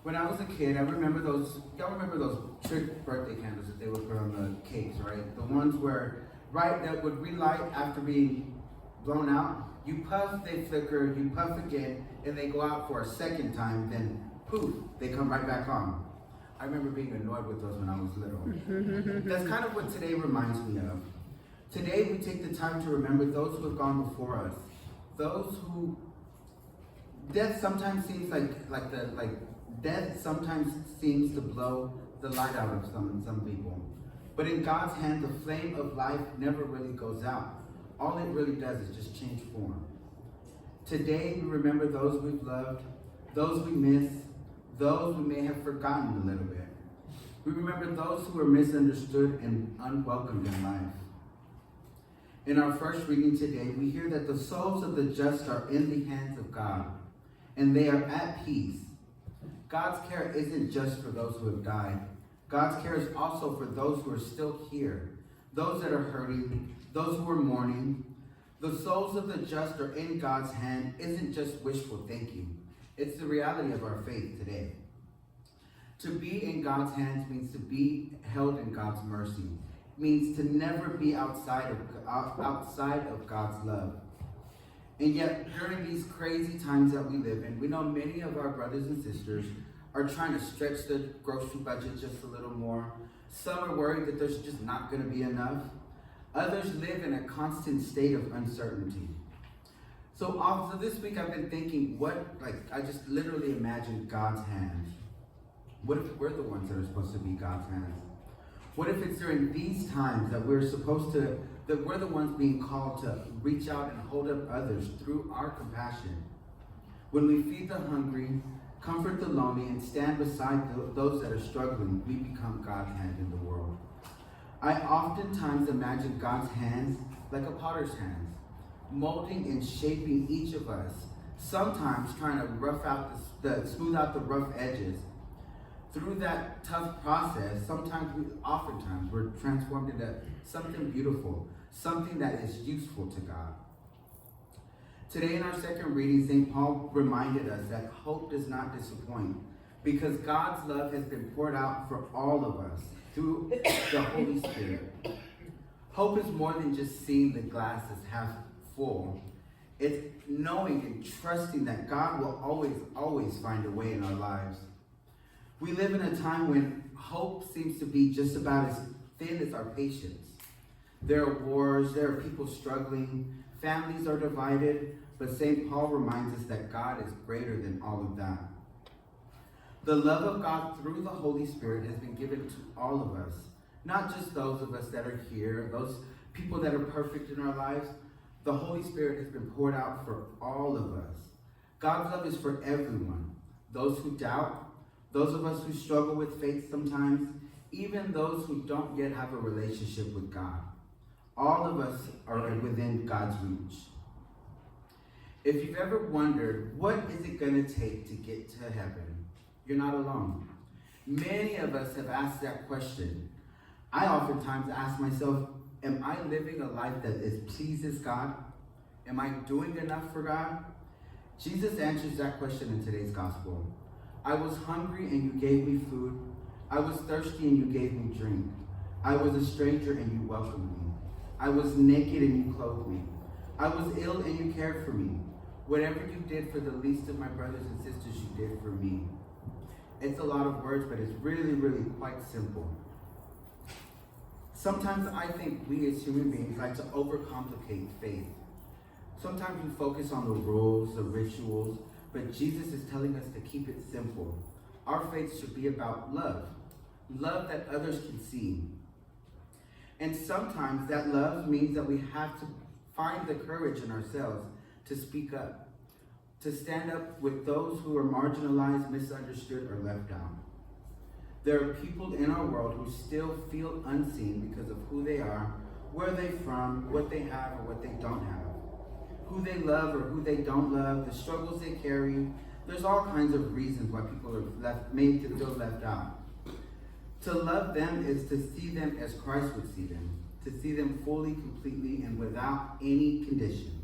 When I was a kid, I remember y'all remember those trick birthday candles that they would put on the cakes, right? The ones where, right, that would relight after being blown out. You puff, they flicker, you puff again, and they go out for a second time, then poof, they come right back on. I remember being annoyed with those when I was little. That's kind of what today reminds me of. Today we take the time to remember those who have gone before us. Those who, death sometimes seems death sometimes seems to blow the light out of some people. But in God's hand, the flame of life never really goes out. All it really does is just change form. Today, we remember those we've loved, those we miss, those we may have forgotten a little bit. We remember those who were misunderstood and unwelcomed in life. In our first reading today, we hear that the souls of the just are in the hands of God, and they are at peace. God's care isn't just for those who have died. God's care is also for those who are still here, those that are hurting, those who are mourning. The souls of the just are in God's hand isn't just wishful thinking. It's the reality of our faith today. To be in God's hands means to be held in God's mercy. It means to never be outside of God's love. And yet, during these crazy times that we live in, we know many of our brothers and sisters are trying to stretch the grocery budget just a little more. Some are worried that there's just not going to be enough. Others live in a constant state of uncertainty. So this week I've been thinking, I just literally imagined God's hands. What if we're the ones that are supposed to be God's hands? What if it's during these times that we're the ones being called to reach out and hold up others through our compassion? When we feed the hungry, comfort the lonely, and stand beside those that are struggling, we become God's hand in the world. I oftentimes imagine God's hands like a potter's hands, molding and shaping each of us, sometimes trying to smooth out the rough edges. Through that tough process, oftentimes we're transformed into something beautiful, something that is useful to God. Today in our second reading, St. Paul reminded us that hope does not disappoint because God's love has been poured out for all of us through the Holy Spirit. Hope is more than just seeing the glass as half full. It's knowing and trusting that God will always find a way in our lives. We live in a time when hope seems to be just about as thin as our patience. There are wars, there are people struggling, families are divided, but St. Paul reminds us that God is greater than all of that. The love of God through the Holy Spirit has been given to all of us, not just those of us that are here, those people that are perfect in our lives. The Holy Spirit has been poured out for all of us. God's love is for everyone, those who doubt, those of us who struggle with faith sometimes, even those who don't yet have a relationship with God. All of us are within God's reach. If you've ever wondered, what is it going to take to get to heaven? You're not alone. Many of us have asked that question. I oftentimes ask myself, am I living a life that pleases God? Am I doing enough for God? Jesus answers that question in today's gospel. I was hungry and you gave me food. I was thirsty and you gave me drink. I was a stranger and you welcomed me. I was naked and you clothed me. I was ill and you cared for me. Whatever you did for the least of my brothers and sisters, you did for me. It's a lot of words, but it's really, really quite simple. Sometimes I think we as human beings like to overcomplicate faith. Sometimes we focus on the rules, the rituals, but Jesus is telling us to keep it simple. Our faith should be about love. Love that others can see. And sometimes that love means that we have to find the courage in ourselves to speak up, to stand up with those who are marginalized, misunderstood, or left out. There are people in our world who still feel unseen because of who they are, where they're from, what they have or what they don't have, who they love or who they don't love, the struggles they carry. There's all kinds of reasons why people are made to feel left out. To love them is to see them as Christ would see them, to see them fully, completely, and without any conditions.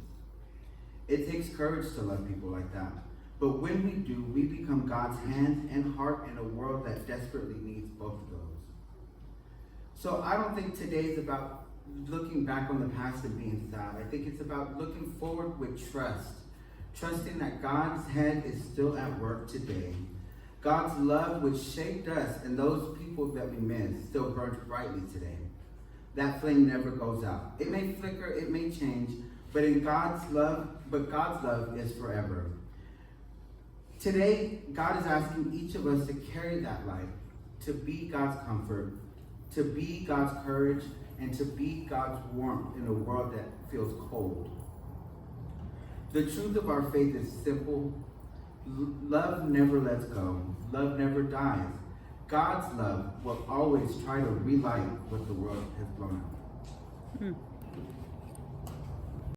It takes courage to love people like that. But when we do, we become God's hands and heart in a world that desperately needs both of those. So I don't think today is about looking back on the past and being sad. I think it's about looking forward with trust. Trusting that God's hand is still at work today. God's love, which shaped us and those people that we miss, still burns brightly today. That flame never goes out. It may flicker, it may change, but God's love is forever. Today, God is asking each of us to carry that light, to be God's comfort, to be God's courage, and to be God's warmth in a world that feels cold. The truth of our faith is simple. Love never lets go. Love never dies. God's love will always try to relight what the world has blown out.